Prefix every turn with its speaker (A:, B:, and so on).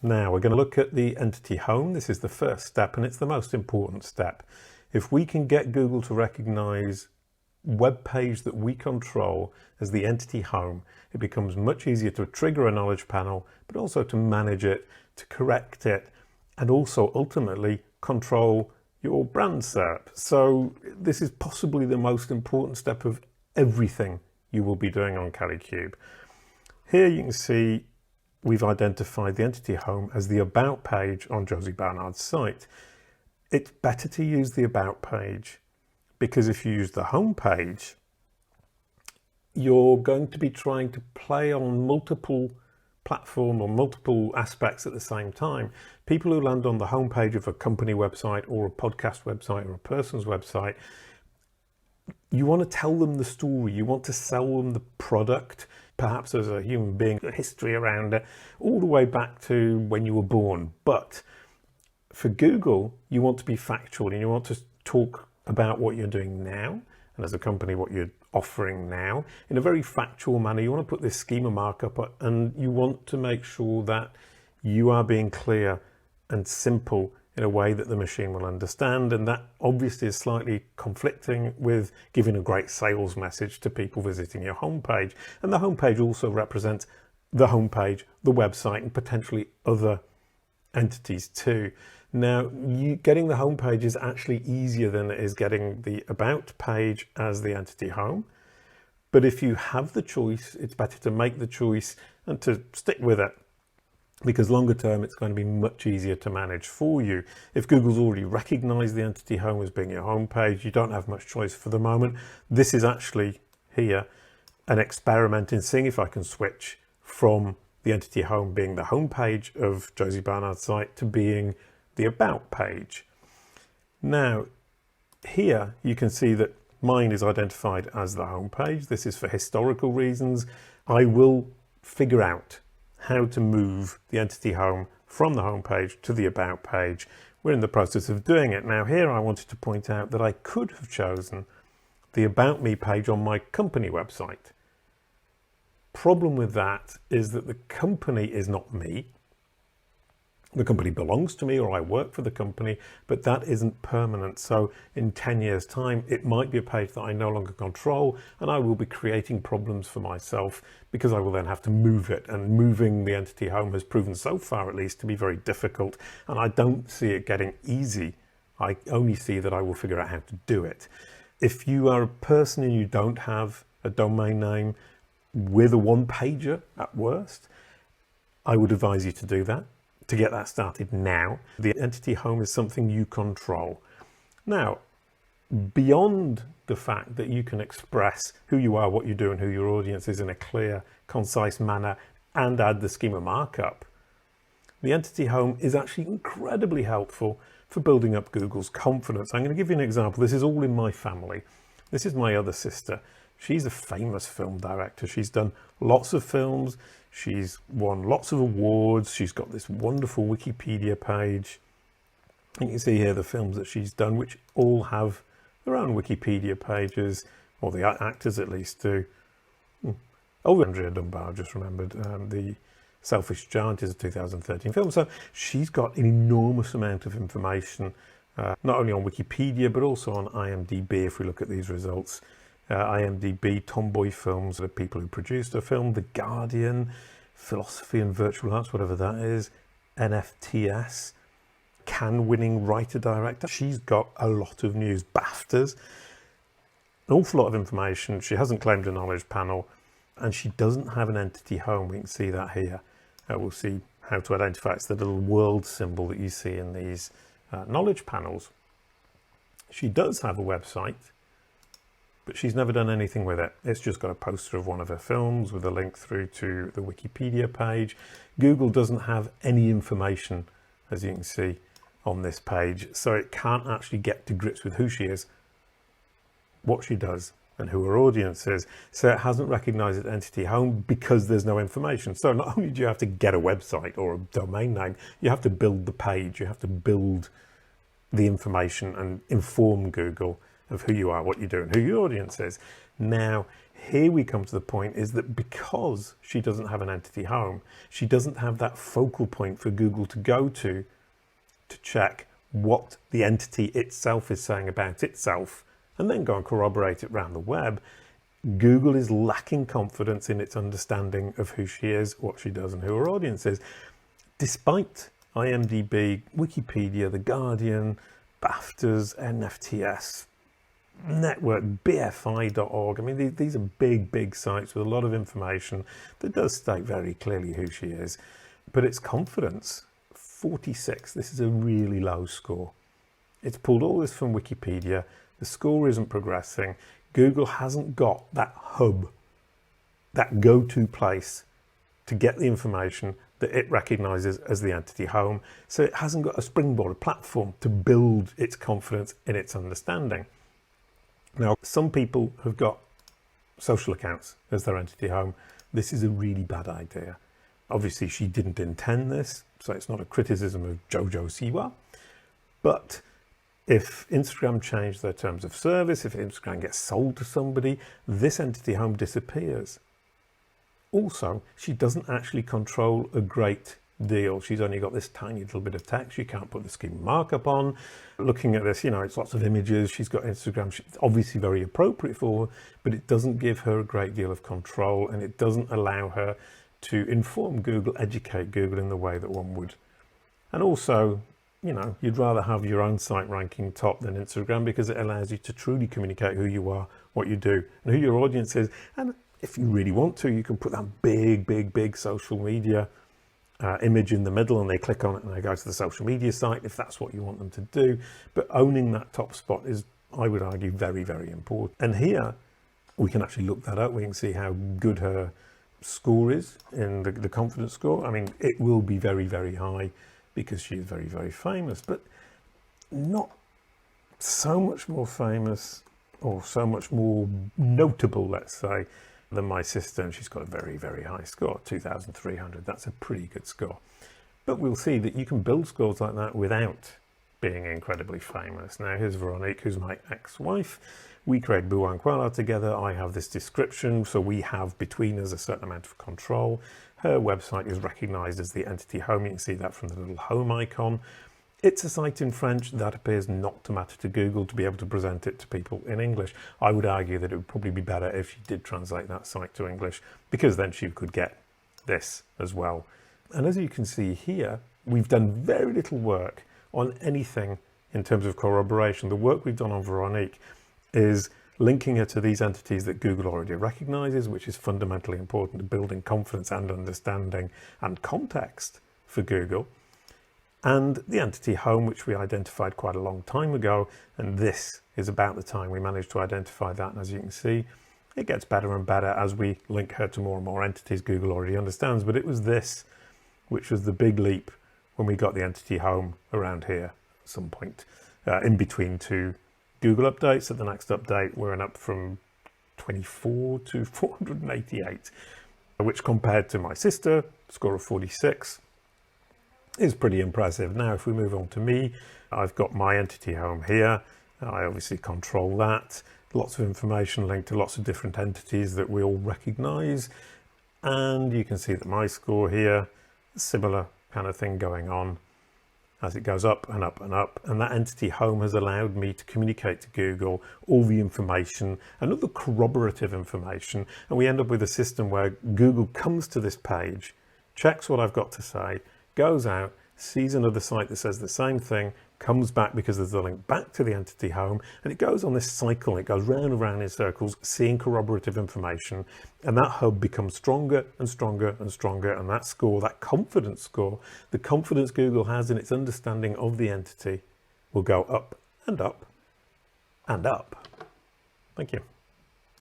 A: Now we're going to look at the entity home. This is the first step and it's the most important step. If we can get Google to recognize web page that we control as the entity home, it becomes much easier to trigger a knowledge panel, but also to manage it, to correct it, and also ultimately control your brand SERP. So this is possibly the most important step of everything you will be doing on Kalicube. Here you can see we've identified the entity home as the about page on Josie Barnard's site. It's better to use the about page because if you use the home page, you're going to be trying to play on multiple platform or multiple aspects at the same time. People who land on the homepage of a company website or a podcast website or a person's website, you want to tell them the story, you want to sell them the product, perhaps as a human being, a history around it, all the way back to when you were born. But for Google, you want to be factual and you want to talk about what you're doing now, and as a company, what you're offering now in a very factual manner. You want to put this schema markup up and you want to make sure that you are being clear and simple in a way that the machine will understand, and that obviously is slightly conflicting with giving a great sales message to people visiting your homepage. And the homepage also represents the homepage, the website, and potentially other entities too. Now, getting the homepage is actually easier than it is getting the about page as the entity home. But if you have the choice, it's better to make the choice and to stick with it, because longer term it's going to be much easier to manage for you. If Google's already recognized the entity home as being your homepage, you don't have much choice for the moment. This is actually here an experiment in seeing if I can switch from the entity home being the homepage of Josie Barnard's site to being the about page. Now here you can see that mine is identified as the homepage. This is for historical reasons. I will figure out how to move the entity home from the home page to the about page. We're in the process of doing it. Now here I wanted to point out that I could have chosen the about me page on my company website. Problem with that is that the company is not me. The company belongs to me, or I work for the company, but that isn't permanent. So in 10 years time, it might be a page that I no longer control, and I will be creating problems for myself because I will then have to move it. And moving the entity home has proven so far, at least, to be very difficult. And I don't see it getting easy. I only see that I will figure out how to do it. If you are a person and you don't have a domain name with a one-pager at worst, I would advise you to do that, to get that started now. The entity home is something you control. Now, beyond the fact that you can express who you are, what you do, and who your audience is in a clear, concise manner and add the schema markup, the entity home is actually incredibly helpful for building up Google's confidence. I'm going to give you an example. This is all in my family. This is my other sister. She's a famous film director. She's done lots of films. She's won lots of awards. She's got this wonderful Wikipedia page. You can see here the films that she's done, which all have their own Wikipedia pages, or the actors at least do. Oh, Andrea Dunbar, just remembered. The Selfish Giant is a 2013 film. So she's got an enormous amount of information, not only on Wikipedia, but also on IMDb, if we look at these results. IMDb, Tomboy Films, the people who produced a film, The Guardian, Philosophy and Virtual Arts, whatever that is, NFTS, Cannes-winning writer-director. She's got a lot of news, BAFTAs, an awful lot of information. She hasn't claimed a knowledge panel, and she doesn't have an entity home. We can see that here. We'll see how to identify. It's the little world symbol that you see in these knowledge panels. She does have a website, but she's never done anything with it. It's just got a poster of one of her films with a link through to the Wikipedia page. Google doesn't have any information, as you can see, on this page, so it can't actually get to grips with who she is, what she does, and who her audience is. So it hasn't recognized its entity home because there's no information. So not only do you have to get a website or a domain name, you have to build the page, you have to build the information and inform Google of who you are, what you do, and who your audience is. Now, Here we come to the point is that because she doesn't have an entity home, she doesn't have that focal point for Google to go to check what the entity itself is saying about itself and then go and corroborate it around the web. Google is lacking confidence in its understanding of who she is, what she does, and who her audience is, despite IMDb, Wikipedia, The Guardian, BAFTAs, NFTS, Network, BFI.org. I mean, these are big sites with a lot of information that does state very clearly who she is. But its confidence, 46, this is a really low score. It's pulled all this from Wikipedia. The score isn't progressing. Google hasn't got that hub, that go-to place to get the information that it recognizes as the entity home. So it hasn't got a springboard, a platform to build its confidence in its understanding. Now, some people have got social accounts as their entity home. This is a really bad idea. Obviously, she didn't intend this, so it's not a criticism of Jojo Siwa. But if Instagram changed their terms of service, if Instagram gets sold to somebody, this entity home disappears. Also, she doesn't actually control a great deal. She's only got this tiny little bit of text. You can't put the schema markup on. Looking at this, it's lots of images. She's got Instagram. It's obviously very appropriate for her, but it doesn't give her a great deal of control, and it doesn't allow her to inform Google, educate Google in the way that one would. And also, you'd rather have your own site ranking top than Instagram, because it allows you to truly communicate who you are, what you do, and who your audience is. And if you really want to, you can put that big social media image in the middle, and they click on it and they go to the social media site if that's what you want them to do. But owning that top spot is, I would argue, very important. And here we can actually look that up. We can see how good her score is in the confidence score. I mean, it will be very high because she is very famous, but not so much more famous or so much more notable, let's say, than my sister, and she's got a very high score, 2,300. That's a pretty good score. But we'll see that you can build scores like that without being incredibly famous. Now, here's Veronique, who's my ex-wife. We create Buanquala together. I have this description, so we have between us a certain amount of control. Her website is recognized as the entity home. You can see that from the little home icon. It's a site in French. That appears not to matter to Google to be able to present it to people in English. I would argue that it would probably be better if she did translate that site to English, because then she could get this as well. And as you can see here, we've done very little work on anything in terms of corroboration. The work we've done on Veronique is linking her to these entities that Google already recognizes, which is fundamentally important to building confidence and understanding and context for Google. And the entity home, which we identified quite a long time ago, and this is about the time we managed to identify that. And as you can see, it gets better and better as we link her to more and more entities Google already understands. But it was this which was the big leap when we got the entity home around here at some point in between two Google updates. At the next update, we're up from 24 to 488, which compared to my sister, score of 46, is pretty impressive. Now, if we move on to me, I've got my entity home here. I obviously control that. Lots of information linked to lots of different entities that we all recognize. And you can see that my score here, similar kind of thing going on as it goes up and up and up. And that entity home has allowed me to communicate to Google all the information and all the corroborative information. And we end up with a system where Google comes to this page, checks what I've got to say, goes out, sees another site that says the same thing, comes back because there's a link back to the entity home, and it goes on this cycle. It goes round and round in circles, seeing corroborative information, and that hub becomes stronger and stronger and stronger. And that score, that confidence score, the confidence Google has in its understanding of the entity, will go up and up and up. Thank you.